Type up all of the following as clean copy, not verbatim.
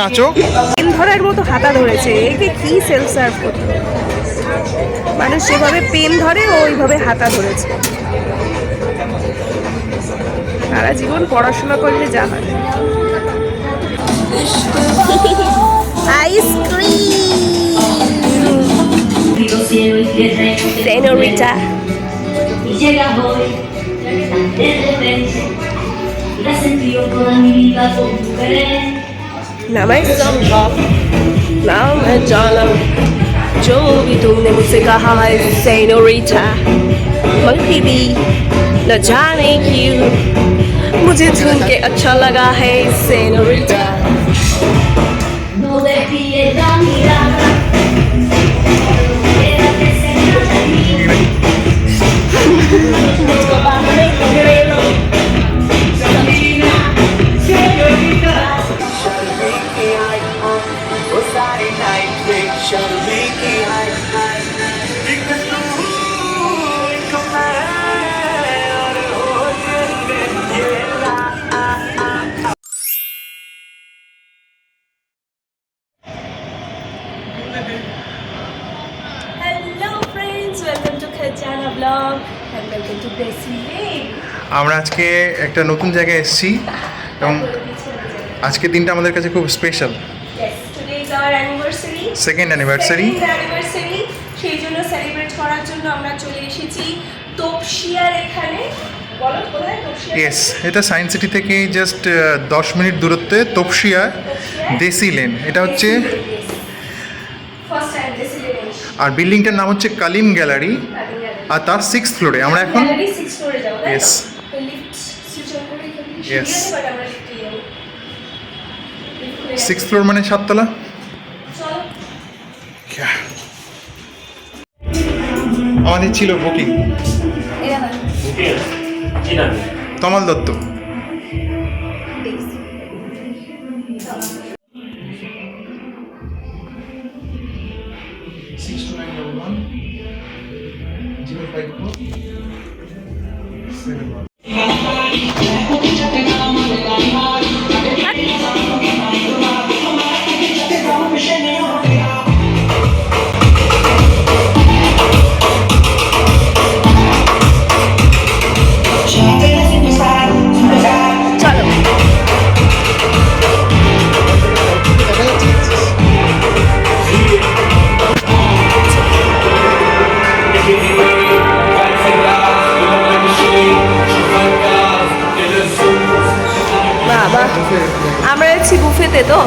নাচো। Pen ধরার মতো হাতা ধরেছে, একে কি সেলফ সার্ভ করতে, মানুষ যেভাবে পেন ধরে ও ওইভাবে হাতা ধরেছে। সারা জীবন পড়াশোনা করলে যা হয়। আইসক্রিম সেনোরিটা। ना मैं समझा ना मैं जाना जो भी तुमने मुझसे कहा है सेनोरिटा, मगर भी न जाने क्यों मुझे सुन के अच्छा लगा है सेनोरिटा। আমরা আজকে একটা নতুন জায়গায় এসেছি এবং আজকের দিনটা আমাদের কাছে খুব স্পেশাল। সেকেন্ড অ্যানিভার্সারি, সেই জন্য সেলিব্রেট করার জন্য আমরা চলে এসেছি তপসিয়ার এখানে। বলো কোথায় তপসিয়া? ইয়েস, এটা সায়েন্স সিটি থেকে জাস্ট 10 মিনিট দূরত্বে তপসিয়া দেশি লেন। এটা হচ্ছে, আর বিল্ডিংটার নাম হচ্ছে কালিম গ্যালারি, আর তার 6th ফ্লোরে আমরা এখন। ইয়েস ইয়েস, 6th ফ্লোর মানে 7 তলা। আমাদের ছিল বুকিং তমাল দত্ত। আমরা আছি বুফেতে তো।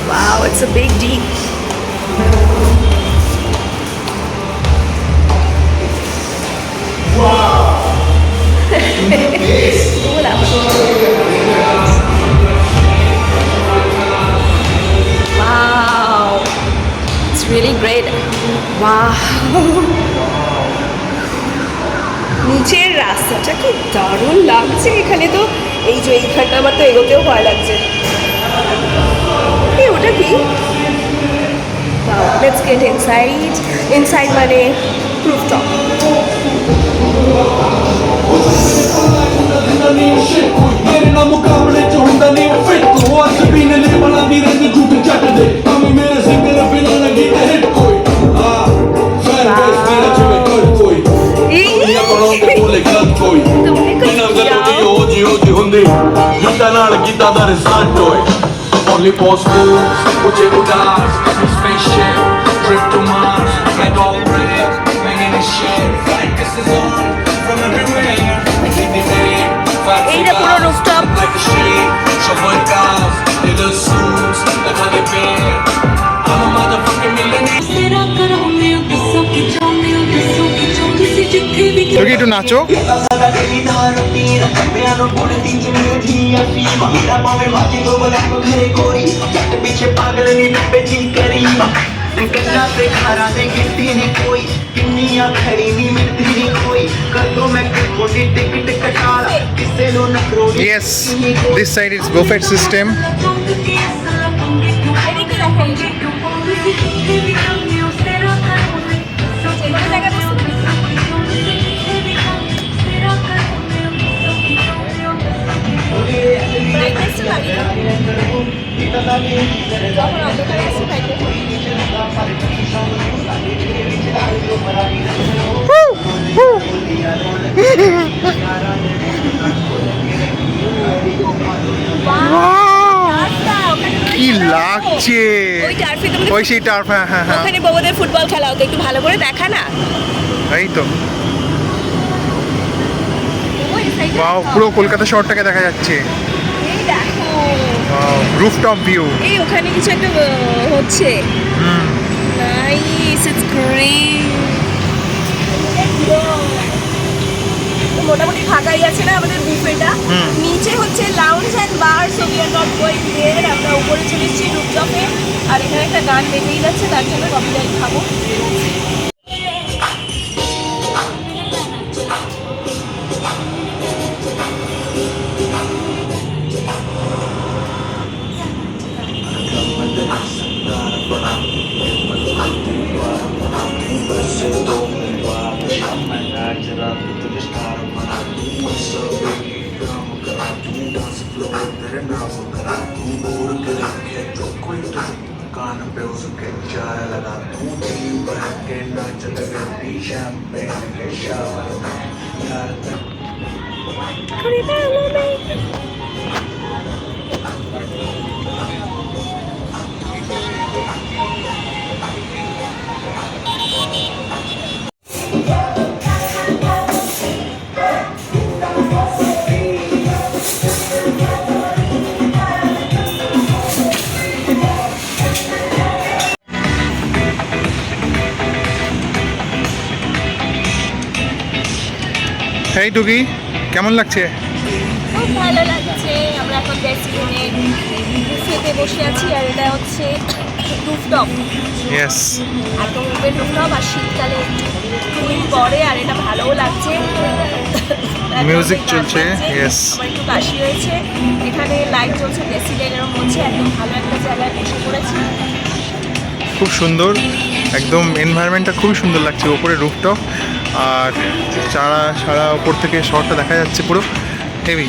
Wow, it's a big deal. Wow, it's really great. Wow. নিচের রাস্তাটা কি দারুণ লাগছে। এখানে তো এই যে এইখানটা আমার তো এগোতেও ভয় লাগছে। এই ওটা কি? Let's get inside. Inside মানে rooftop. Only possible, मुझे उदास, spaceship, trip to Mars, get all red, making a shit, like this is on, from everywhere, making the rain, এই যে পুরো rooftop, like a shit, shovel cars, little suits, like how they bear, I'm a motherfucking millionaire. তোকে একটু নাচো। Yes, this side is buffet system. ওই সেই turf, হ্যাঁ হ্যাঁ হ্যাঁ, ওখানে বউদের ফুটবল খেলা হতো, একটু ভালো করে দেখা না। এই তো ওয়াও, পুরো কলকাতা শহরটাকে দেখা যাচ্ছে। এই দেখো, রুফটপ ভিউ। এই ওখানে কিছু একটা হচ্ছে। Nice, it's great. মোটামুটি ফাঁকাই আছে না আমাদের বুফেটা। নিচে হচ্ছে lounge and bar, so we are not going there. আমরা উপরে চলে এসেছি রুফটপে, আর এখানে একটা গান বেজেই যাচ্ছে, তার জন্য কপিরাইট খাবো। এই টুকি, কেমন লাগছে? খুব ভালো লাগছে। আমরা এখন ডেস্টিনে বুফেতে বসে আছি, আর এটা হচ্ছে রুফটপ, ইয়েস, একদম ওপেন রুফটপ। আর শীতকালে খুবই পরে, আর এটা ভালোও লাগছে। মিউজিক চলছে, ইয়েস। আমার একটু কাশি হয়েছে। এখানে লাইট চলছে, ডেসিলের মধ্যে একদম ভালো একটা জায়গায় বসে পড়েছি। খুব সুন্দর, একদম এনভায়রনমেন্টটা খুবই সুন্দর লাগছে। ওপরে রুফটপ আর সারা ওপর থেকে শহরটা দেখা যাচ্ছে পুরো হেভি।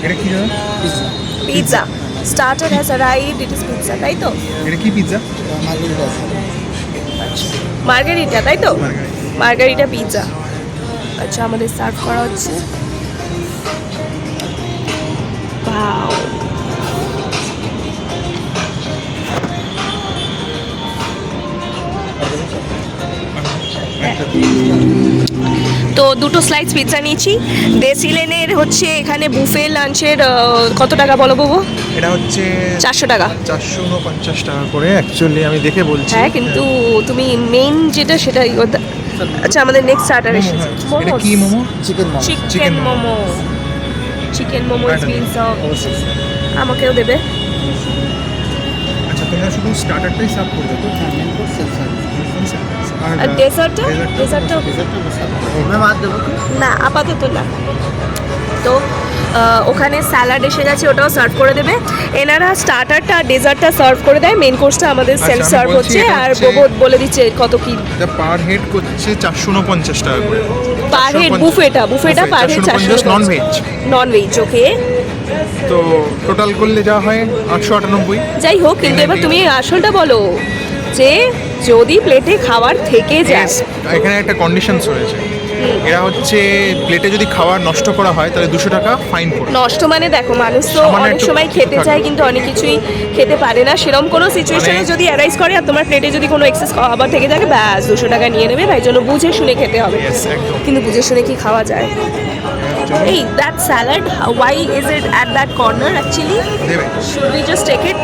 এটা কি জানো? Pizza starter has arrived, it is pizza, তাই তো? এটা কি পিৎজা? মার্গারিটা, তাই তো? মার্গারিটা। Margarita pizza. আচ্ছা, আমাদের সার্ভ করা হচ্ছে। ওয়াও, তো দুটো স্লাইস পিৎজা নিয়েছি। দেশি লেনের হচ্ছে এখানে বুফে লাঞ্চের কত টাকা বলো বাবু? এটা হচ্ছে 400 টাকা। 449 টাকা করে অ্যাকচুয়ালি, আমি দেখে বলছি। হ্যাঁ, কিন্তু তুমি মেইন যেটা সেটা আচ্ছা, আমাদের নেক্সট স্টার্টার এসেছে। এটা কি momo? Chicken momo. Chicken momo is being served. আমাকেও দেবে। আচ্ছা, তোমরা শুধু স্টার্টারটাই সার্ভ করবে তো? আর ডেজার্টটা না, আপাতত না। তো ওখানে স্যালাড এসে গেছে, ওটাও সার্ভ করে দেবে। এনারা স্টার্টারটা আর ডেজার্টটা সার্ভ করে দেয়, মেন কোর্সটা আমাদের আচ্ছা, সেলফ আমি সার্ভ বলছি হচ্ছে। এটা আর হচ্ছে- বোবো বলে দিচ্ছে কত কি এটা পার হেড করছে 449 টাকা করে। Per head. বুফেটা per head 450 non veg. Non veg, okay. তো টোটাল করলে যা হয় 898। যাই হোক, কিন্তু এবার তুমি আসলটা বলো, যে যদি প্লেটে খাবার থেকে যায়। Yes, এখানে একটা কন্ডিশনস রয়েছে। এরা হচ্ছে প্লেটে যদি খাবার নষ্ট করা হয় তাহলে 200 টাকা ফাইন পড়ে। নষ্ট মানে দেখো, মানুষ তো সামান্য অনেক একটু সময় কিছু খেতে থাকে। চায়, কিন্তু অনেক কিছুই খেতে পারে না। সেরকম কোনো সিচুয়েশনে মানে- যদি অ্যারাইজ করে আর তোমার প্লেটে যদি কোনো এক্সেস খাবার থেকে থাকে, ব্যাস 200 টাকা নিয়ে নেবে। তাই জন্য বুঝে শুনে খেতে হবে। Yes, একদম। কিন্তু বুঝে শুনে কি খাওয়া যায়? এই that salad, why is it at that corner actually? দেবে। Should we just take it?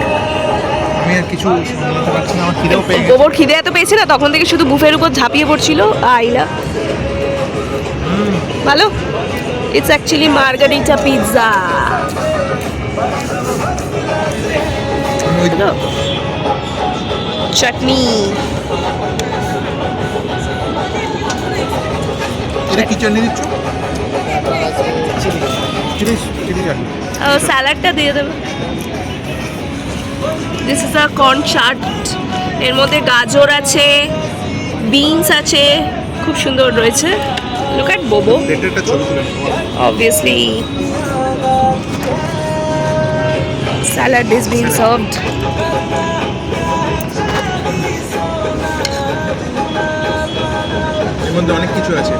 আমি আর কিছু সামলাতে পারছি না, আমার খিদেও পেয়ে গেছে। গোবর খিদে এত পেয়েছে না, তখন থেকে শুধু বুফের উপর ঝাঁপিয়ে পড়ছিল। আইলা ভালো। It's actually margherita pizza. আমি ওই চাটনি। এটা কি চাটনি দিচ্ছ? চিলি চাটনি। স্যালাডটা দিয়ে দেবে। This is a corn chaat. এর মধ্যে গাজর আছে, বিনস আছে, খুব সুন্দর রয়েছে। লুক অ্যাট বোবো, প্লেটের একটা ছবি তুলে নেবো। obviously salad is being served. এর মধ্যে অনেক কিছু আছে।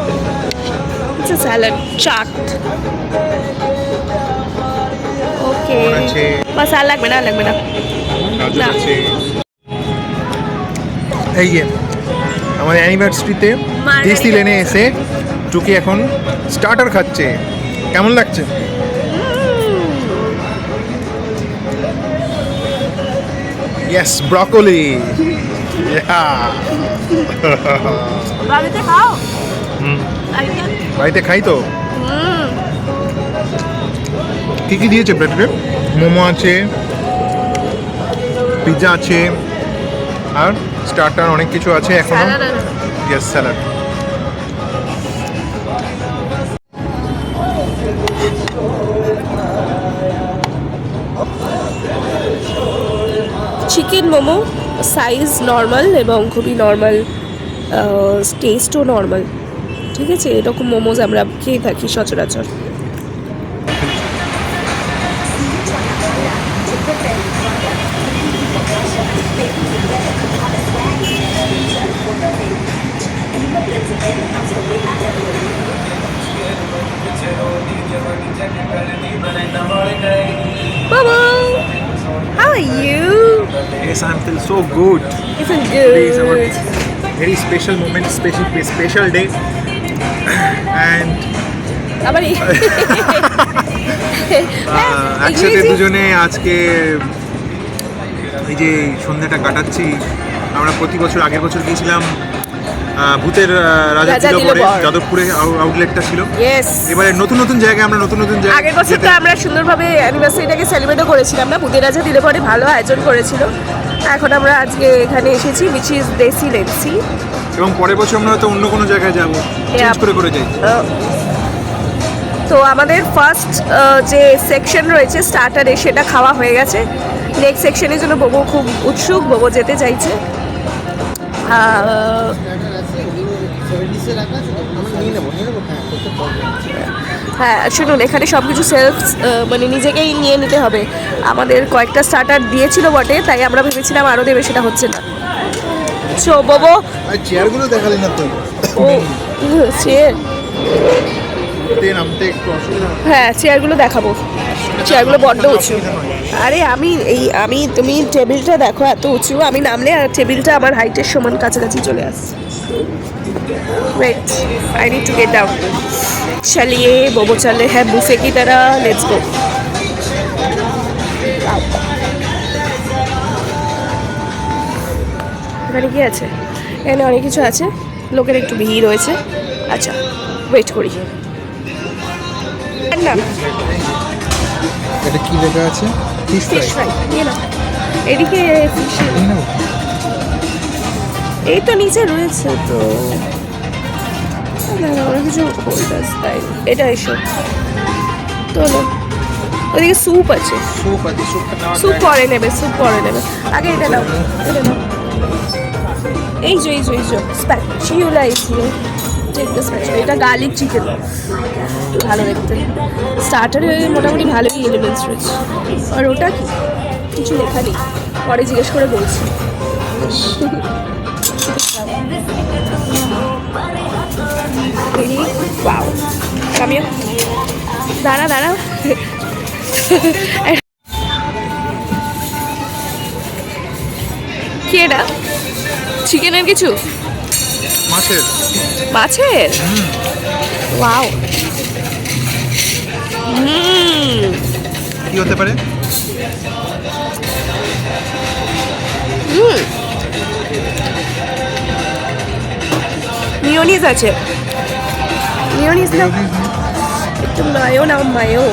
It's a salad chart. Okay. Okay corn আছে, বাস আর লাগবে না লাগবে না গাজর না। আছে। এই যে আমাদের অ্যানিভার্সারিতে মার্গারিটা দেশি লেনে এসে টুকি এখন স্টার্টার খাচ্ছে। কেমন লাগছে? Yes, broccoli. বাড়িতে খাও হুম, বাড়িতে বাড়িতে খাই তো। হুম কী কী দিয়েছে প্লেটে? মোমো আছে, পিৎজা আছে, আর স্টার্টার অনেক কিছু আছে এখনো। স্যালাড আছে। Yes, salad. Chicken momo size normal এবং খুবই নর্মাল, টেস্টও নর্মাল। ঠিক আছে, এরকম মোমোজ আমরা খেয়ে থাকি সচরাচর। Bobo, how are you? Yes, I feel so good. Isn't Today is our good? very special moment, special day, and আবার একসাথে দুজনে আজকে এই যে সন্ধ্যাটা কাটাচ্ছি। আমরা প্রতি বছর, আগের বছর গিয়েছিলাম ভূতের রাজা রাজা দিল পরে, দিলবর। যাদবপুরে আউটলেটটা ছিল। ইয়েস, এবারে নতুন নতুন জায়গায় আমরা নতুন জায়গায় আগের বছর তো আমরা সুন্দরভাবে অ্যানিভার্সারিটাকে সেলিব্রেটও করেছিলাম না, ভূতের রাজা দিলে পরে ভালো আয়োজন করেছিল। এখন আমরা আজকে এখানে এসেছি, উইচ ইজ দেশি লেন্সি। এবং পরের বছর আমরা হয়তো অন্য কোনো জায়গায় যাবো, চেঞ্জ করে যাই। তো আমাদের ফার্স্ট যে সেকশন রয়েছে স্টার্টারে, সেটা খাওয়া হয়ে গেছে। নেক্সট সেকশনের জন্য বোবো খুব উৎসুক, বোবো যেতে চাইছে। হ্যাঁ শুনুন, এখানে সব কিছু সেলফ মানে নিজেকেই নিয়ে নিতে হবে। আমাদের কয়েকটা স্টার্টার দিয়েছিল বটে, তাই আমরা ভেবেছিলাম আরও দেবে, সেটা হচ্ছে না। সো বোবো, আর চেয়ারগুলো দেখালি না তুই। ও চেয়ার, নামতে একটু অসুবিধা হয়। হ্যাঁ চেয়ারগুলো দেখাবো। চেয়ারগুলো বড্ড উঁচু। আরে আমি তুমি টেবিলটা দেখো এত উঁচু, আমি নামলে আর টেবিলটা আমার হাইটের সমান কাছাকাছি চলে আসছে। Wait, I need to get down. चलिए बोबो चले हैं बुफे की तरह, लेट्स गो। এখানে কি আছে? এখানে অনেক কিছু আছে, লোকের একটু ভিড় রয়েছে। আচ্ছা ওয়েট করি না। এটা কি লেখা আছে? ফিশ ফিশ ফ্রাই নিয়ে নাও, এদিকে ফিশ, এই তো নিচে রয়েছে তো। না না, ওরা কিছু হোল্ডার স্টাইল, এটা এসো তোলো। ওদিকে স্যুপ আছে, স্যুপ আছে, স্যুপ পরে নেবে, স্যুপ পরে নেবে, আগে এটা নাও, এটা নাও। এই যে স্প্যাচুলা এসিও, টেক দ্য স্প্যাচুলা। এটা গার্লিক চিকেন, ভালো দেখতে। স্টার্টারে মোটামুটি ভালোই এলিমেন্টস রয়েছে। আর ওটা কি, কিছু লেখা নেই, পরে জিজ্ঞেস করে বলছি। ওয়াও, কামিও দাঁড়া কি এটা? চিকেনের কিছু, মাছের। ওয়াও, কি হতে পারে? মিওনিজ আছে, মিওনিজ না, একটু মায়ো নাও, mayo.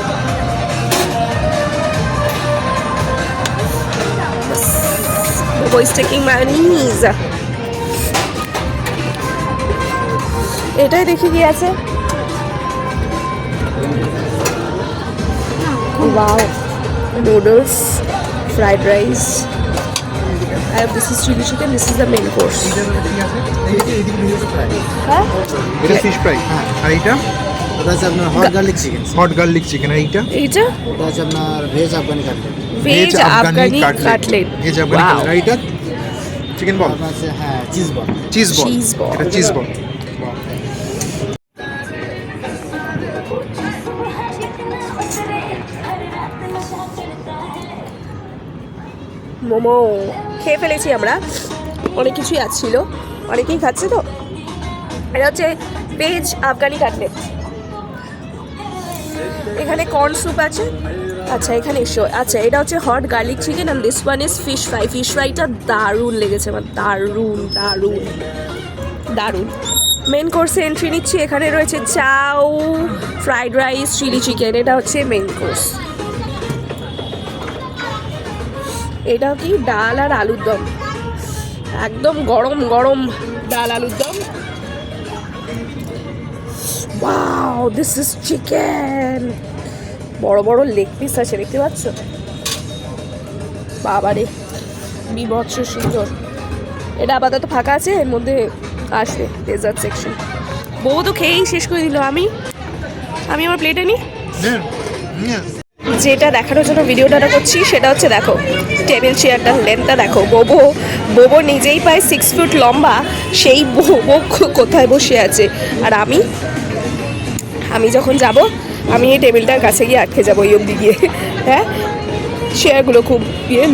Bobo is taking mayonnaise. এটাই দেখি কি আছে। Wow, noodles, fried rice. I have this is chili chicken. This is the main course. হ্যাঁ, এটা ফিশ ফ্রাই, আর এইটা ওটা হচ্ছে আপনার hot garlic chicken, hot garlic chicken. আর এইটা এইটা ওটা হচ্ছে আপনার veg Afghani cutlet, veg Afghani cutlet. Veg Afghani cutlet. আর এইটা চিকেন বল, আপনার আছে হ্যাঁ cheese ball. Cheese ball, Cheese ball. এটা চিজ বল। মোমো খেয়ে ফেলেছি আমরা, অনেক কিছুই আসছিল, অনেকেই খাচ্ছে তো। এটা হচ্ছে ভেজ আফগানি কাটলেট। এখানে কর্ন স্যুপ আছে। আচ্ছা এখানে এসো, আচ্ছা এটা হচ্ছে hot garlic chicken and this one is fish fry. Fish ফ্রাইটা দারুণ লেগেছে আমার, দারুণ দারুণ দারুণ। মেন কোর্সে এন্ট্রি নিচ্ছি। এখানে রয়েছে চাউ, ফ্রাইড রাইস, চিলি চিকেন, এটা হচ্ছে মেন কোর্স। এটা কি ডাল আর আলুর দম, একদম গরম গরম ডাল আলুর দম। Wow, this is chicken. বড় বড় লেগ পিস আছে, দেখতে পাচ্ছ? বাবারে বিভৎস সুন্দর। এটা আপাতত ফাঁকা আছে, এর মধ্যে আসবে ডেজার্ট সেকশন। বউ তো খেয়েই শেষ করে দিল। আমি আমার প্লেটে নিই। যেটা দেখানোর জন্য ভিডিওটা করছি সেটা হচ্ছে, দেখো টেবিল চেয়ারটার লেন্থটা দেখো। বোবো নিজেই প্রায় 6 ফুট লম্বা, সেই বোবো কোথায় বসে আছে। আর আমি যখন যাব, আমি এই টেবিলটার কাছে গিয়ে আটকে যাবো, এই অবধি গিয়ে। হ্যাঁ, চেয়ারগুলো খুব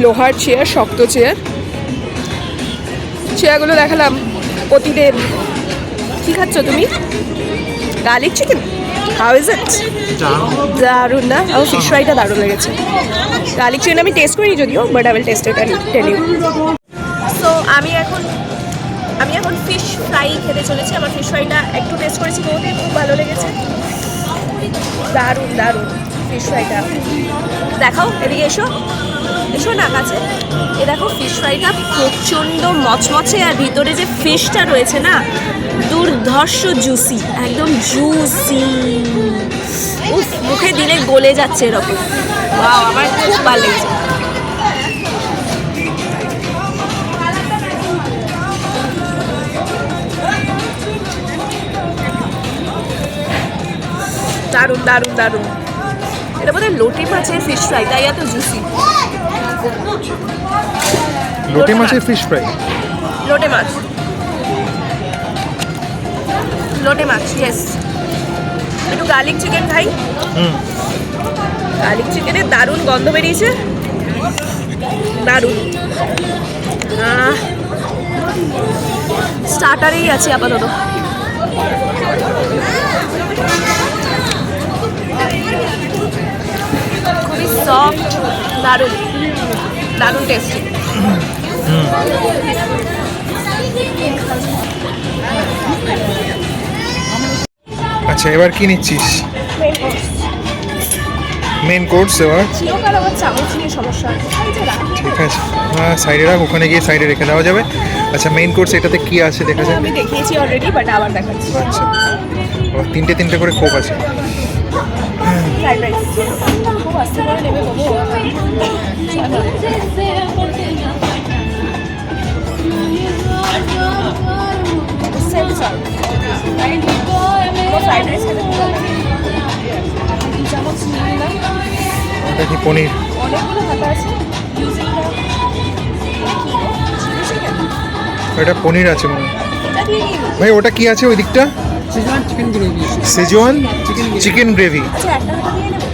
লোহার চেয়ার, শক্ত চেয়ারগুলো দেখালাম। প্রতিদিন কী খাচ্ছ তুমি? Garlic chicken, how is it? দারুণ না? আমার ফিশ ফ্রাইটা দারুণ লেগেছে। গার্লিক চিকেন আমি টেস্ট করিনি যদিও, but I will test it and tell you. So আমি এখন ফিশ ফ্রাই খেতে চলেছি। আমার ফিশ ফ্রাইটা একটু টেস্ট করেছি, বহুতই খুব ভালো লেগেছে। দারুণ দারুণ ফিশ ফ্রাইটা। দেখাও, এদিকে এসো না কাছে। এ দেখো ফিশ ফ্রাইটা প্রচণ্ড মচমচে, আর ভিতরে যে ফিশটা রয়েছে না, দুর্ধর্ষ জুসি, একদম জুসি। উফ, মুখে দিলে গলে যাচ্ছে এরকম। ওয়াও, আমার খুব ভালো লেগেছে। দারুণ দারুণ দারুণ। এটা বোধহয় লোটে মাছের ফিশ ফ্রাই, তাই এত জুসি। লোটে মাছের ফিশ ফ্রাই? লোটে মাছ, ইয়েস। একটু গার্লিক চিকেন খাই। গার্লিক চিকেনের দারুণ গন্ধ বেরিয়েছে, দারুণ। স্টার্টারেই আছে আপাতত। খুবই সফট, দারুণ দারুণ টেস্টি। আচ্ছা, এবার কি নিচ্ছিস? মেন কোর্স এবার। চিরকাল আমার চামচ নিয়ে সমস্যা আছে। ঠিক আছে, হ্যাঁ সাইডে রাখ, ওখানে গিয়ে সাইডে রেখে দেওয়া যাবে। আচ্ছা, মেন কোর্স এটাতে কি আছে দেখা যাক। আমি দেখিয়েছি অলরেডি, বাট আবার দেখাচ্ছি। আচ্ছা, আবার তিনটে করে কোক আছে। ফ্রাইড রাইস খুব আস্তে করে নেবে বাবু। ফ্রাইড রাইস চামচ নিয়ে না, এটা কি পনির? অনেকগুলো খাতা আছে। এটা পনির আছে মনে হয়। এটা দিয়ে নিন। ভাই ওটা কি আছে ওই দিকটা? Schezwan chicken gravy. Schezwan chicken gravy আচ্ছা, একটা খাতা দিয়ে নেবে।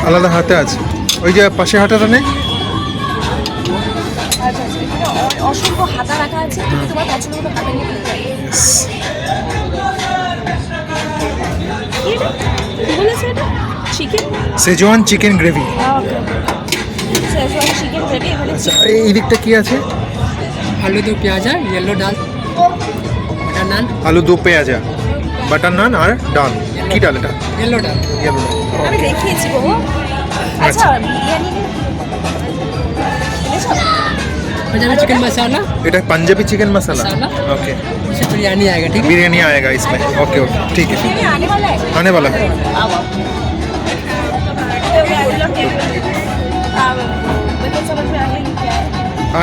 আলাদা হাতে আছে, ওই যে পাশে হাতাটা নেই। আচ্ছা আচ্ছা, এখানে অসংখ্য হাতা রাখা আছে, তুমি তোমার পছন্দ মতো হাতা নিয়ে নিতে পারো। কি বলেছে এটা? Chicken? Schezwan chicken gravy. Okay, Schezwan chicken gravy. এখানে এই দিকটা কি আছে? आलू दो प्याज है, येलो दाल, बटर नान, আলু দো পেঁয়াজা, বাটার নান আর ডাল। কি ডাল এটা? येलो दाल। Yellow ডাল। আমি দেখিয়েছি বাবু। আচ্ছা, বিরিয়ানি এনেছো? पंजाबी चिकन मसाला, এটা পাঞ্জাবি চিকেন মশলা। मसाला, ओके, इससे बिरयानी आएगा, ठीक है। बिरयानी आएगा इसमें। ओके ओके, ठीक है, বিরিয়ানি আনে वाला है? आने वाला है। बिल्कुल समझ में आ गया ये क्या है?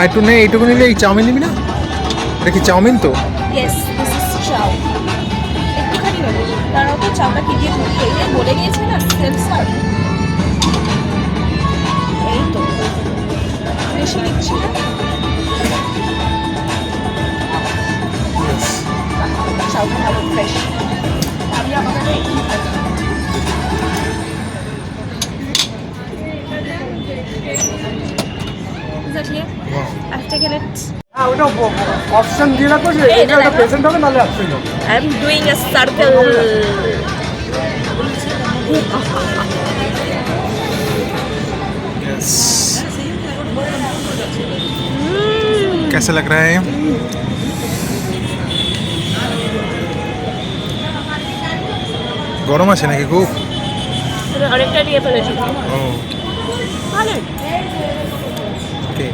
একটু নেই, এইটুকু নিলে। এই চাউমিন নিবি না? এটা কি চাউমিন তো? Yes, this is chow. একটুখানি নেবো, কারণ তো চাউটা কি দিয়ে ধরতে এই যে বলে গিয়েছে না, সেলফ সার্ভ। এই তো বেশি নিচ্ছি না। চাউটা ভালো ফ্রেশ। আমি আমাদের একটু খাই। Is that here? I've taken it. ওটা অপশন দিয়ে রাখো যে এই, এটা এটা দেখো। প্রেজেন্ট হবে নাহলে অ্যাবসেন্ট হবে। I'm doing a circle. Yes कैसा लग रहा है গরম আছে নাকি খুব অনেকটা নিয়ে ফেলেছি ও ভালো ওকে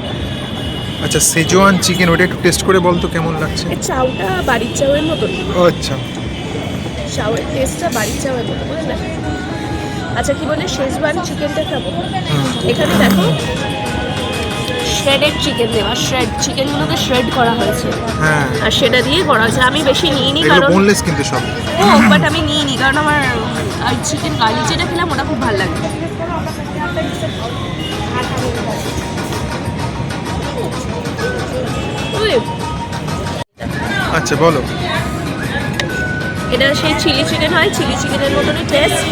আচ্ছা সেজওয়ান চিকেন ওটা একটু টেস্ট করে বল তো কেমন লাগছে এই চাউটা বাড়ির চাউয়ের মতন ও আচ্ছা চাউয়ের টেস্টটা বাড়ির চাউয়ের মতো বুঝলে আচ্ছা কি বলে শেজওয়ান চিকেনটা খাবো এখানে দেখো শ্রেডেড চিকেন দেওয়া চিকেনগুলোকে শ্রেড করা হয়েছে হ্যাঁ আর সেটা দিয়ে করা হয়েছে আমি বেশি নিইনি এগুলো কারণ বোনলেস কিন্তু সব ও বাট আমি নিইনি কারণ আমার চিকেন গার্লিক যেটা খেলাম ওটা খুব ভালো লাগে ওই, আচ্ছা বলো এটা সেই চিলি চিকেন হয় চিলি চিকেনের মতনই টেস্ট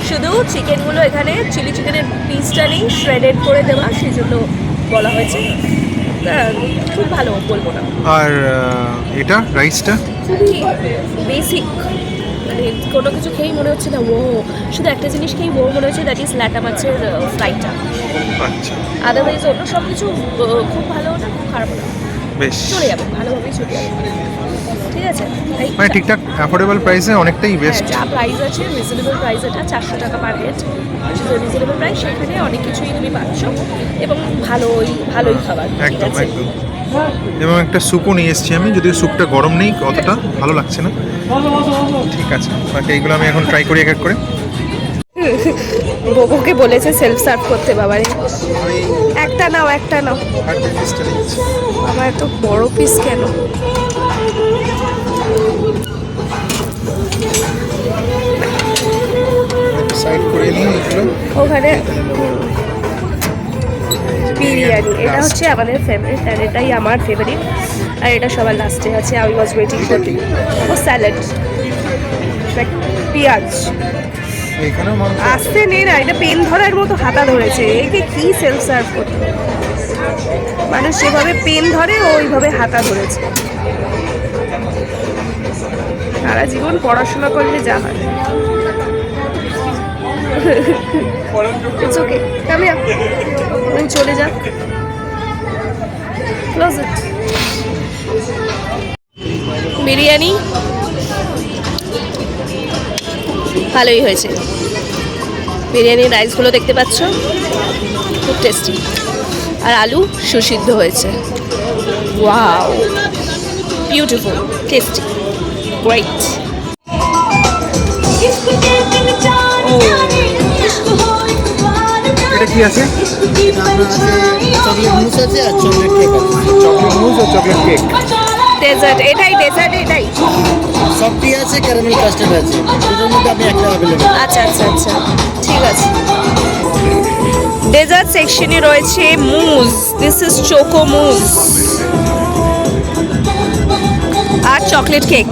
শুধু চিকেনগুলো এখানে চিলি চিকেনের পিসটা নেই শ্রেডেড করে দেওয়া সেই জন্য বলা হয়েছে খুব ভালো বলবো না আর এটা রাইসটা খুবই বেসিক মানে কোনো কিছু খেয়েই মনে হচ্ছে না ও শুধু একটা জিনিস খেয়েই ও মনে হচ্ছে দ্যাট ইজ ল্যাটা মাছের ফ্রাইটা আচ্ছা আদারওয়াইজ অন্য সব কিছু খুব ভালো না খুব খারাপ না বেশ চলে যাবে ভালোভাবেই চলে যাবে ঠিক আছে তাই মানে ঠিকঠাক অ্যাফোর্ডেবল প্রাইসে অনেকটাই হ্যাঁ, বেস্ট যা প্রাইস আছে রিজনেবল প্রাইস এটা 400 টাকা পার হেড রিজনেবল প্রাইস সেখানে অনেক কিছুই তুমি পাচ্ছ এবং ভালোই খাবার ঠিক একদম আছে একদম এবং একটা স্যুপও নিয়ে এসেছি আমি যদিও স্যুপটা গরম নেই অতটা ভালো লাগছে না ঠিক আছে বাকি এইগুলো আমি এখন ট্রাই করি এক এক করে বোবোকে বলেছে সেলফ সার্ভ করতে বাবারে একটা নাও আর পিসটা নিচ্ছি আমার এত বড় পিস কেন সাইড করে নিয়ে এগুলো ওখানে বিরিয়ানি এটা হচ্ছে আমাদের ফেভারিট আর এটাই আমার ফেভারিট আর এটা সবার লাস্টে আছে আই ওয়াজ ওয়েটিং ফর ও স্যালাড পেঁয়াজ এখানেও মানুষ আসতে নেই না এটা পেন ধরার মতো হাতা ধরেছে একে কি সেলফ সার্ভ করতে মানুষ যেভাবে পেন ধরে ও ওইভাবে হাতা ধরেছে সারা জীবন পড়াশোনা করলে যা হয় It's okay. Come here. তুমি চলে যাক ক্লোজ ইট বিরিয়ানি ভালোই হয়েছে বিরিয়ানির রাইসগুলো দেখতে পাচ্ছ খুব টেস্টি আর আলু সুসিদ্ধ হয়েছে ওয়াও বিউটিফুল টেস্টি গ্রেট এটা কি আছে চকলেট মুস আছে আর চকলেট কেক আছে চকলেট মুস আর চকলেট কেক ডেজার্ট এটাই সফটি আছে ক্যারামেল কাস্টার্ড আছে দুটোর মধ্যে আপনি একটা অ্যাভেলেবল আচ্ছা ঠিক আছে ডেজার্ট সেকশনে রয়েছে mousse this is choco mousse আর চকলেট কেক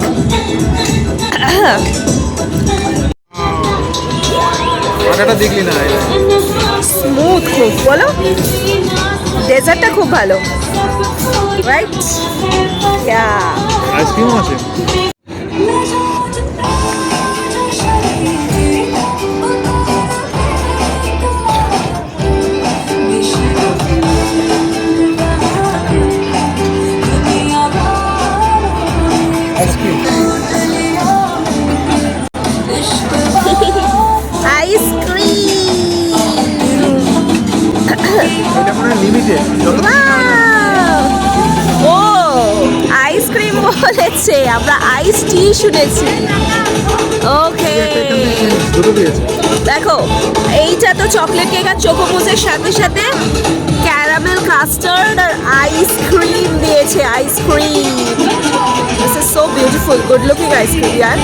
আটাটা দেখলি না স্মুথ খুব বলো ডেজার্টটা খুব ভালো রাইট ইয়া আইসক্রিমও আছে আইসক্রিম এটা মানে লিমিটেড ও আইসক্রিম বলেছে আমরা আইস টি শুনেছি ওকে দুটো দিয়েছে দেখো এইটা তো চকলেট কেক আর চোকোমুজের সাথে সাথে ক্যারামেল কাস্টার্ড আর আইসক্রিম দিয়েছে ice cream this is so beautiful good looking ice cream year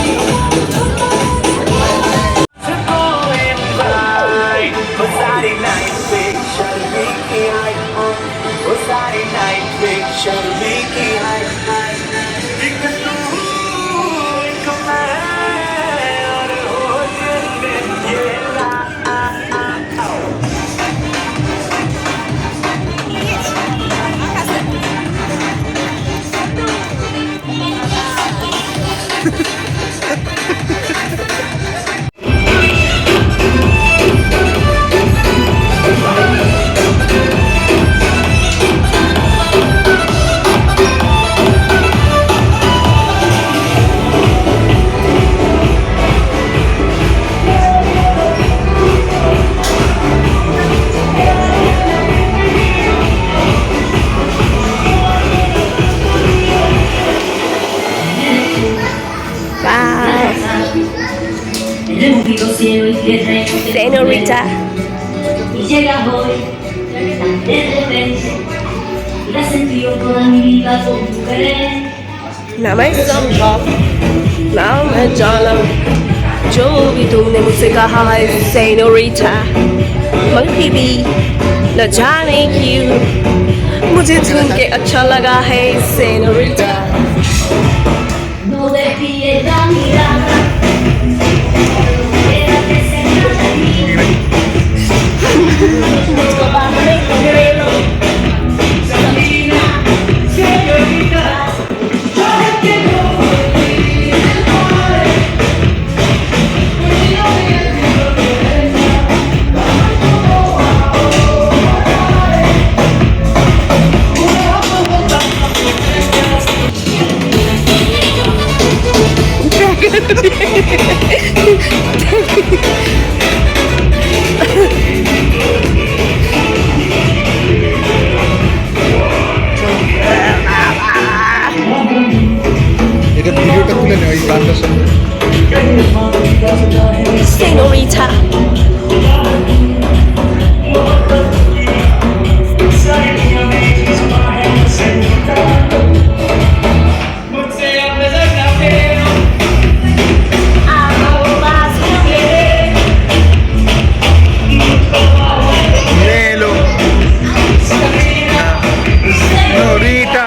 señorita. Y llega hoy, de repente, la sentido toda mi vida con tu querer. ना मैं समझा ना मैं जाना जो भी तुमने मुझसे कहा है सेनोरिटा मगर फिर भी न जाने क्यों मुझे सुन के अच्छा लगा है senorita No desvíes la mirada. Quédate cerca de mí. Sabina, señorita. এটা ভিডিওটা তুলে নেওয়া এই গানটার সঙ্গে señorita Melo Señorita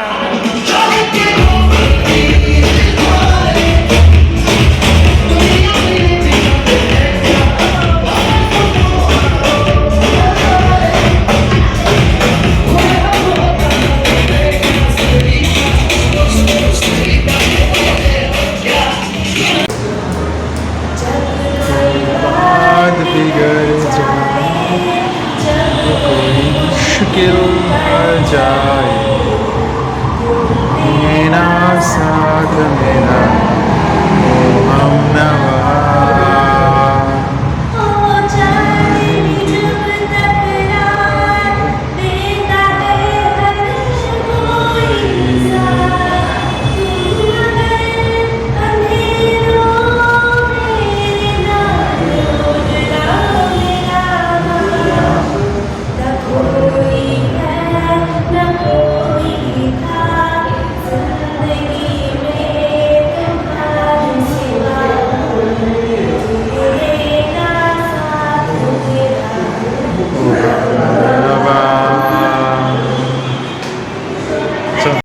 बात बिगड़ जाए कोई मुश्किल आ जाए मेरा साथ मेरा हम नवा